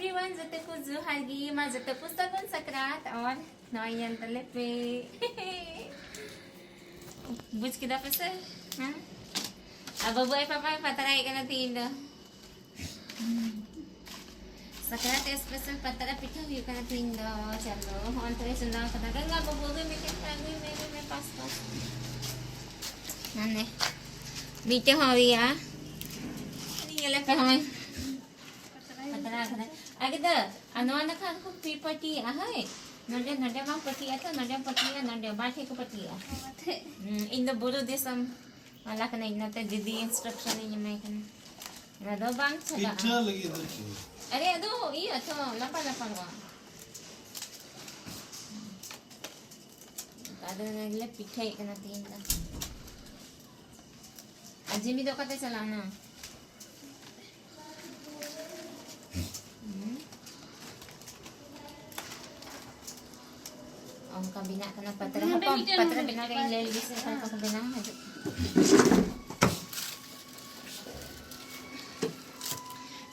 everyone, jate ko Zuhal gi ma jate pustagon sakrat और नौयन तले पे बुझ के दापे से हाँ अब बुआई पापा पता है क्या ना तीन दो sakrat स्पेशल पता पिठा भी करना तीन दो चलो हम तो सुना पता करना बबू के मेरे पास नन्हे बीते हो या नहीं ले पे हमें पता करना आगे तो अनुवाना खान को पीपटी आहे नंदे नंदे मां पटी आता नंदे पटी है नंदे बाठे को पटी है इन द बोलो देशम वाला कने इन ते दीदी इंस्ट्रक्शन इन में कने रदो बांग छला पिठा लगी तो अरे अदो ये तो लपा लपा वा अदो ने पिठा एक ना तीन दा अजी भी तो कते चलाना उनका बिना करना पत्र बिना कहीं ले ली से खाना को बिना है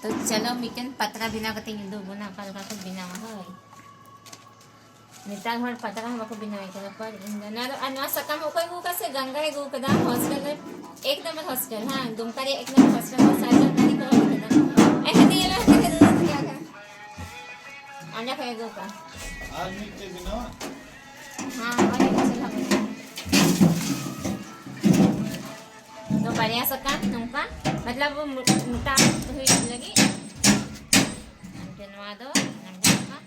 तो चलो मिकन पत्र बिना करते हैं दो गुना कल का तो बिना है नितान हर पत्र हम को बिना है पर ना अनवा सकम कोई वो कैसे गंगा है गो कदा हॉस्टल एक नंबर हॉस्टल हां दुमकारी एक नंबर हॉस्टल और साइड करी करो कदा ऐसे नहीं है क्या कर अन्य कहे गो का आज मिलते बिना हाँ और एक चला तो बढ़िया सका नुका मतलब वो मुटा हुई लगी जनवा दो नंबर का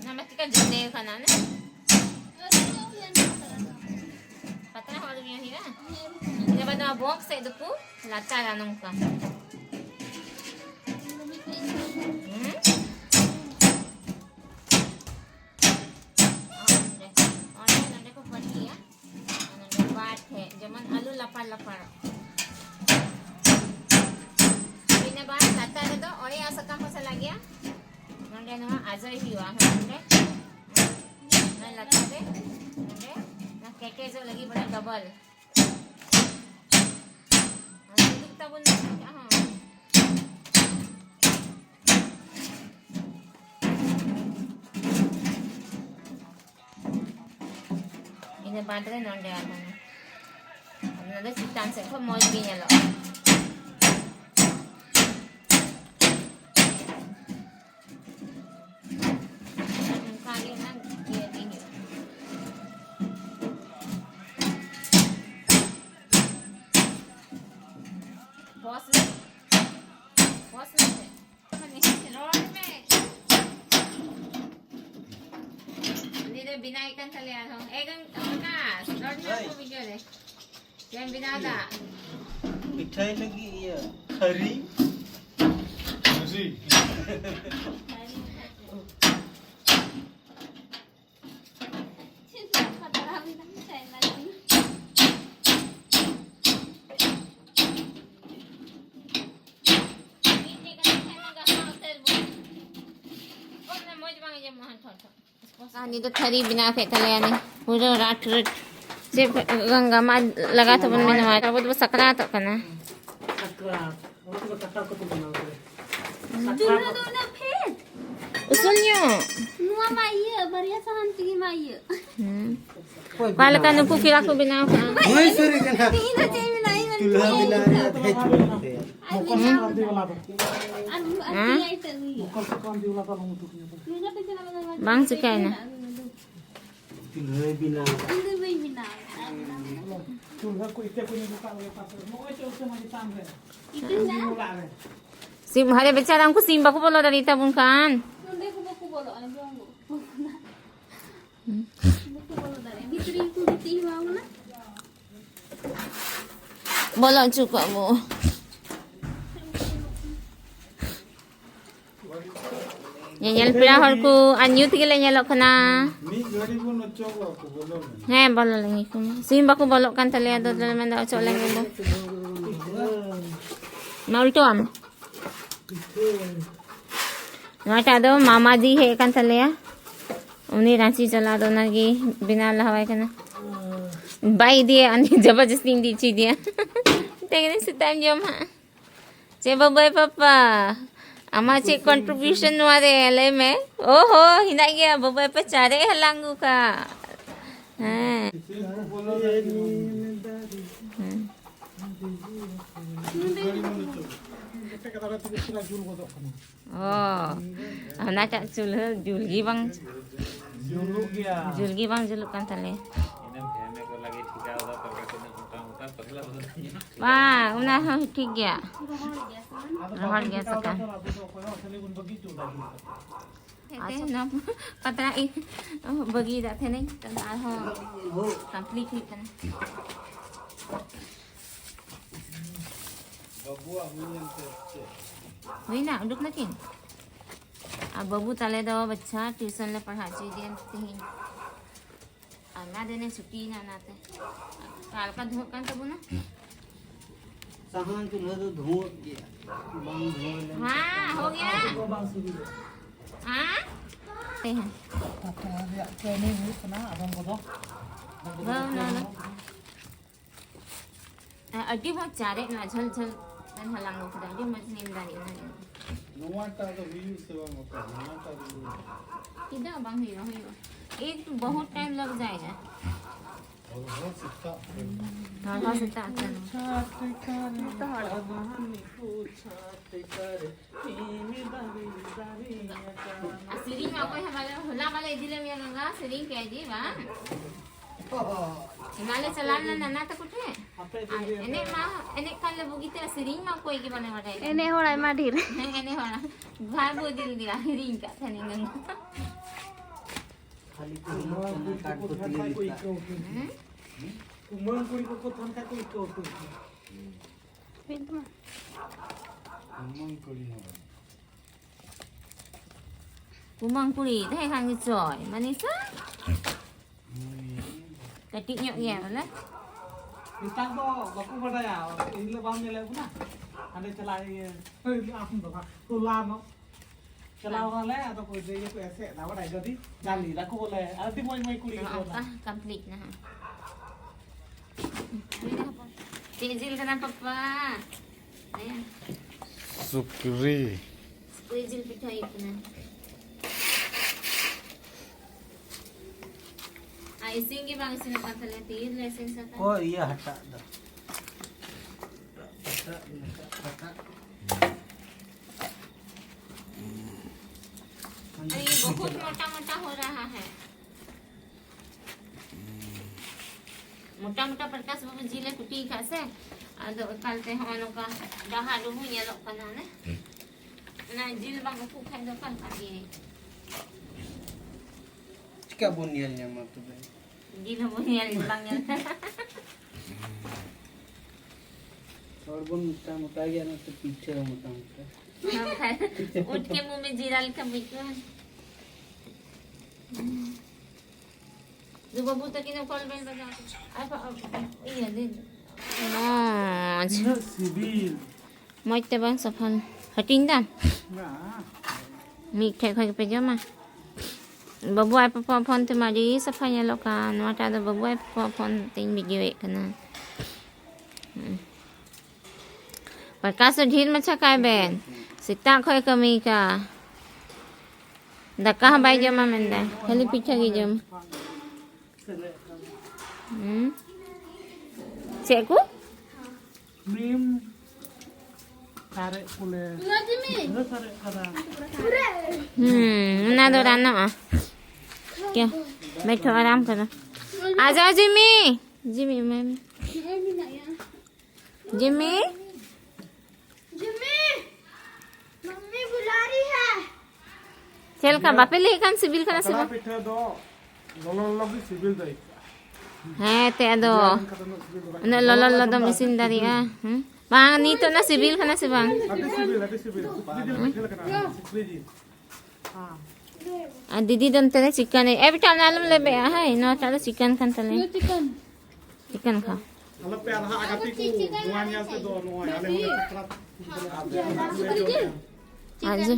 नमक का जने खाना ना पता हो गया हीरा ये बता बॉक्स है तो को लाता रानों का आलू लपा लपा बिना बात लाता है तो और ये ऐसा काम कैसा लग गया नंगे ना आज़ाद ही हुआ है नंगे मैं लाता है नंगे ना केके जो लगी बड़ा डबल अभी दुखता बोल हाँ इन्हें बांध रहे नंगे आता है नंदे चिट्टान से को मौज भी नहीं लो खाली ना ये दिन बॉस में रोड में दीदी बिना इकन चले आ रहा हूँ एकन का रोड में को वीडियो ले yang binada मिठाई लगी ये खरी खरी ini tuh khari bina kayak kalian nih udah rat सिर्फ गंगा माँ लगा तो बन में नवाज वो तो सकरा तो करना usulnya nuwa maya baria sahanti maya kalau kan aku kira aku bina apa नहीं सर क्या ina cemi na ina चूल्हा बिना है छोड़ते bang suka na चूल्हा बिना चूल्हा को इतने कोई नहीं बुका हुआ पास में ओए चौथे में काम है sim hari becara aku sim baku bolo dari tabung kan buku bolo dari bitri ku biti mau na bolo juga bu nyel pira harku anyut gile nyelok kana नहीं गाड़ी को नचो को बोलो he bolo lagi ku sim baku bolo kan tali ado dalam menda ocok lagi bu mau itu am NOTA दो मामा जी है kan tali ya उन्हीं रांची चला दो ना की बिना लहवाई करना बाई दिए अन्य जबरदस्ती दी चीज दिया Tengok setam jom ha. Cik bye papa. Ama cik contribution ware le me. Oh ho, hinak gaya bye pa cari halangu ka. Ha. Kita kata kata kita jual bodoh kan. Oh. Ana tak chul julgi bang. Juluk dia. Julgi bang julukan tale. Wah, una ठीक गया. रहर गया सका. अच्छा ना पतरा एक बगी जाते नहीं तना हो कंप्लीट ही करना. वही ना उड़क ना किन. अब बबू तले दो बच्चा ट्यूशन ले पढ़ा चाहिए दिन ना देने छुट्टी ना नाते काल का धो kan तब ना सामान चूल्हा तो धो गया बंद हो ले हाँ हो गया हाँ ते हैं Training ni kena abang bodoh. ना अड्डी बहुत चारे ना झल झल dan halang lo kedai dia macam ni dari na नोआ ता तो वीडियो सेवा मत नोआ ता tidak bang hero एक तो बहुत टाइम लग जाएगा और बहुत सिक्का हाँ सीता कर Sering aku yang malah idile mi nga sering kaji bang. Malah jalan nana tak kutte. Enek kan le begitu sering mak koi ke mana mana. Ini orang madir. Enek orang. Bhai bodil dia sering kat sana nga. खाली तो काट को ले Umang kuri ko thon ka ko iko ko. Pintu mah. मन करी है Kumang kuri thay khang cái chổi mà đi sa. Cái tị nhọ nhẹ rồi đấy. Bintang to baku badaya. Ini le bang nilai puna. Ande chalai आप तो तो लाम no. चलाओ वाले atau कोई दे ये ऐसे ना बड़ा जल्दी जाली रखो बोले अति मोई मोई कुड़ी को Apa complete na. Cicil ka na papa. Ayan. Sukri Squeezil pitoy ko na. Ay singi bang sinapatala tir lesson sa ta. ओ ये हटा दो हटा हटा अरे ये बहुत मोटा मोटा हो रहा है. मोटा मोटा प्रकाश बाबू जिले कुटी का से आदो कालते हमनो का डहा डुहु येलो कना ने ना जिल बांग को खाइ दो काल का दिए क्या बुनियल ने मत बे जिल हो येल बांग येल और बुन मोटा मोटा गया ना तो पीछे मोटा मोटा उठ के मुंह में जीरा लिखा बिको जो बाबू तक इन कॉल बेल बजा ये दे सिविल मोय ते बang सफल हटिंग दा ना मी थे खय पे जमा बाबू आई पापा फोन ते मारी सफल ये लोका नोटा दो बाबू आई पापा फोन तिंग वीडियो एक ना प्रकाश ढीर मछा काय बेन सीता खय कमी का दका बाई जमा मेंदा खाली पीछा की जम Cekku? मीम सारे कुले Lagi ना सारे kada ना दो राना क्या बैठो आराम करो आ जाओ Jimmy Jimmy ma'am Ini nak ya. Jimmy Jimmy, mummy बुला रही है. चल का बापे ले काम सिविल करना करा सिविल पिठा दो लोलो लगी सिविल दई है ते दो kata no सिविल दो न ल ल ल दो मशीन दारी bang ni to na sibil kana si bang ada civil पिठा करा सिविल हां didi don tele chicken e every time nalam lebe hai no tale chicken kan tale Chicken. chicken kha Kalau PR agati ku nuanya se do nuanya ale mone sakrat आज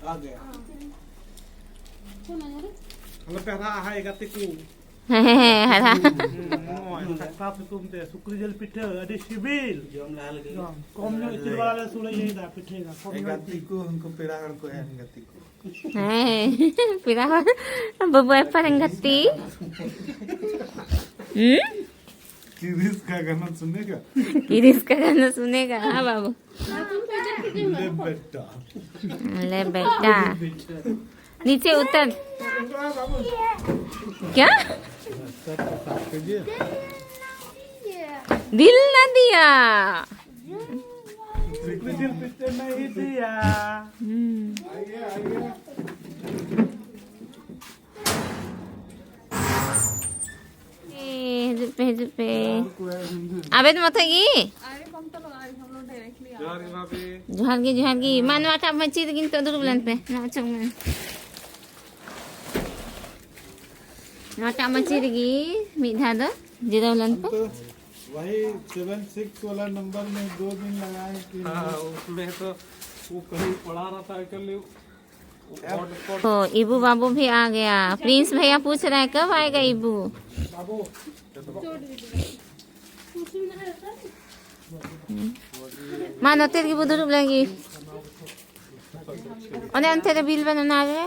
आ गया Cuma ni. Kalau PR agati ku हरा Sakta tukum te sukri jel pithe adi sibil. जम लाल के Kom nyo itil wala le sule ye da pithe ga. Kom nyo गति को उनको पेड़ागढ़ को है गति को pira babuai parang gati किरिस का गाना सुनेगा kiris ka na sunega ha babu ले बेटा ले बेटा नीचे उतर क्या दिल ना दिया sukri jel pithe nahi diya. हिजुप पे आबे तो मत गी अरे कम तो लगा हम लोग डायरेक्टली जोहार गी मानवा टा मची गिन तो दुरु बुलन पे ना चंग में नोटा मची गी मिधा दो जिदा बुलन पे तो वही 76 वाला नंबर में 2 दिन लगाए कि हाँ उसमें तो वो कहीं पड़ा रहता है कल तो इबू बाबू भी आ गया प्रिंस भैया पूछ रहे हैं कब आएगा इबू बाबू मानो तेरे की बुदुरु बुलाएंगी ओने अंते बिल बना रहे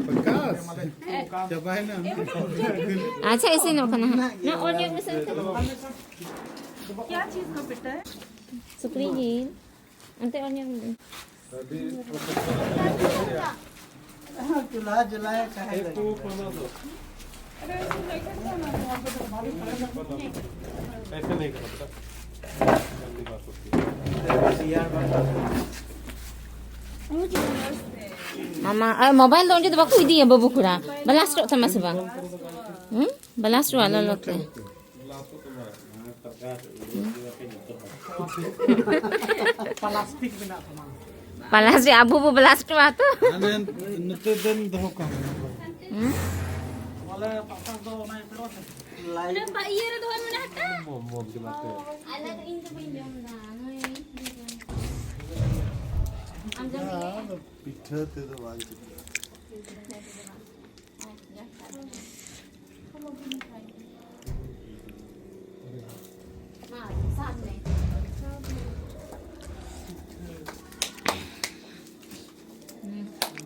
प्रकाश दबाए ना अच्छा इसी नो खाना ना और ये क्या चीज का पिट्टा है सुप्री जी अंते और ये चूल्हा जलाया चाहे ऐसे नहीं करता गंदी बात होती मामा मोबाइल दो तो बाकू दिया बबू कुड़ा बलास्ट था मसबा बलास्ट वाला लोते प्लास्टिक बिना तमाम बलास्ट अबू बो बलास्ट वा तो अने नते दिन दो काम वाला पापा तो नहीं पड़ो अरे भाई ये रे दोन मिनट मोम दिलाते हैं अलग इन तो बिंजम ना पिठा ते तो वाल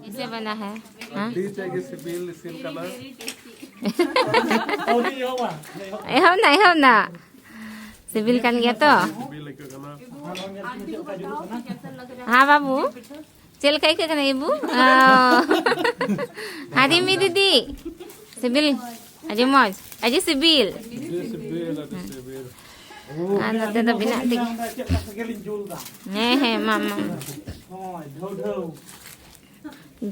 इसे बना है हाँ बीच है कि सिबिल सिल कलर और ये हुआ हो ना सिविल kan गया तो सिबिल के कलर हाँ बाबू चल कई के कना इबू हादी मी दीदी सिविल अजे मौज अजे सिविल सिबिल सिबिल आना ते तो बिना टिक गेलिन जुलदा है मामा हां ढो ढो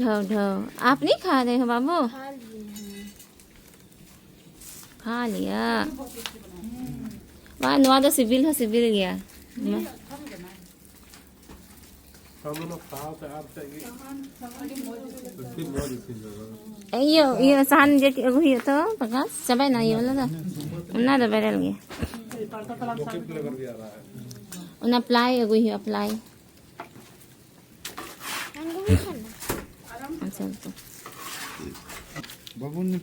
ढो ढो आप नहीं खा रहे हो बाबू खा लिया वाह नुआ तो सिविल गया हम लोग खाओ तो आप चाहिए सिबिल बहुत सिल जगह iyo saan jadi aku hiyo to pakas sabay na iyo la una do beral gya मोके फ्लेवर भी आ रहा है una apply aku hiyo apply ang gawin ka na बाबू ने